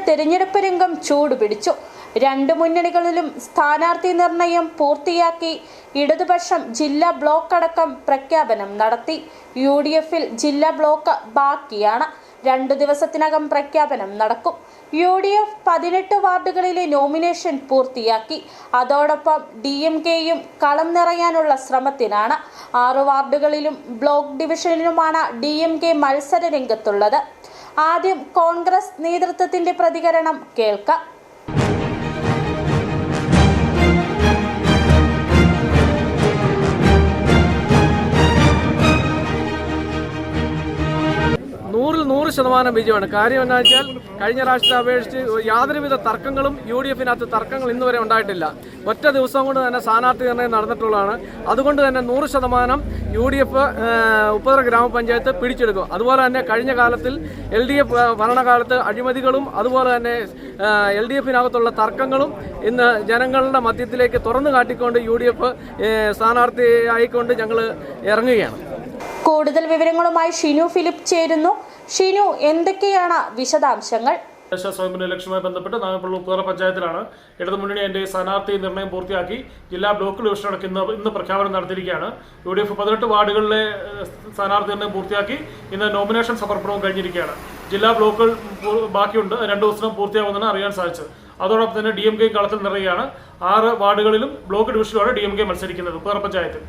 തെരഞ്ഞെടുപ്പ് രംഗം ചൂടുപിടിച്ചു. രണ്ട് മുന്നണികളിലും സ്ഥാനാർത്ഥി നിർണയം പൂർത്തിയാക്കി. ഇടതുപക്ഷം ജില്ലാ ബ്ലോക്ക് അടക്കം പ്രഖ്യാപനം നടത്തി. UDFിൽ ജില്ലാ ബ്ലോക്ക് ബാക്കിയാണ്. 2 ദിവസത്തിനകം പ്രഖ്യാപനം നടക്കും. UDF 18 വാർഡുകളിലെ നോമിനേഷൻ പൂർത്തിയാക്കി. അതോടൊപ്പം DMKയും കളം നിറയാനുള്ള ശ്രമത്തിനാണ്. 6 വാർഡുകളിലും ബ്ലോക്ക് ഡിവിഷനിലുമാണ് DMK മത്സര രംഗത്തുള്ളത്. ആദ്യം കോൺഗ്രസ് നേതൃത്വത്തിന്റെ പ്രതികരണം കേൾക്കാം. നൂറ് ശതമാനം വിജയമാണ്. കാര്യം എന്താ വെച്ചാൽ കഴിഞ്ഞ പ്രാവശ്യത്തെ അപേക്ഷിച്ച് യാതൊരുവിധ തർക്കങ്ങളും UDFിനകത്ത് തർക്കങ്ങൾ ഇന്നുവരെ ഉണ്ടായിട്ടില്ല. ഒറ്റ ദിവസം കൊണ്ട് തന്നെ സ്ഥാനാർത്ഥി നിർണ്ണയം നടന്നിട്ടുള്ളതാണ്. അതുകൊണ്ട് തന്നെ 100% UDF ഉപ്പുതറ ഗ്രാമപഞ്ചായത്ത് പിടിച്ചെടുക്കും. അതുപോലെ തന്നെ കഴിഞ്ഞ കാലത്തിൽ LDF ഭരണകാലത്ത് അഴിമതികളും അതുപോലെ തന്നെ LDFിനകത്തുള്ള തർക്കങ്ങളും ഇന്ന് ജനങ്ങളുടെ മധ്യത്തിലേക്ക് തുറന്നു കാട്ടിക്കൊണ്ട് UDF സ്ഥാനാർത്ഥി ആയിക്കൊണ്ട് ഞങ്ങൾ ഇറങ്ങുകയാണ്. കൂടുതൽ വിവരങ്ങളുമായി ഷിനു ഫിലിപ്പ് ചേരുന്നു. ഷിനു, എന്തൊക്കെയാണ് വിശദാംശങ്ങൾ? സ്വയംഭരണ ഇലക്ഷനുമായി ബന്ധപ്പെട്ട് നാഗപ്പള്ളി ഉപ്പുതറ പഞ്ചായത്തിലാണ് ഇടതുമുന്നണി എൻ്റെ സ്ഥാനാർത്ഥി നിർണ്ണയം പൂർത്തിയാക്കി. ജില്ലാ ബ്ലോക്ക് ഡിവിഷൻ അടക്കം ഇന്ന് പ്രഖ്യാപനം നടത്തിയിരിക്കുകയാണ്. UDF 18 വാർഡുകളിലെ സ്ഥാനാർത്ഥി നിർണ്ണയം പൂർത്തിയാക്കി. ഇന്ന് നോമിനേഷൻ സമർപ്പണവും കഴിഞ്ഞിരിക്കുകയാണ്. ജില്ലാ ബ്ലോക്കുകൾ ബാക്കിയുണ്ട്. 2 ദിവസം പൂർത്തിയാകുമെന്നാണ് അറിയാൻ സാധിച്ചത്. അതോടൊപ്പം തന്നെ DMK കളത്തിൽ നിറയുകയാണ്. 6 വാർഡുകളിലും ബ്ലോക്ക് ഡിവിഷനിലാണ് DMK മത്സരിക്കുന്നത് ഉപ്പുതറ പഞ്ചായത്തിൽ.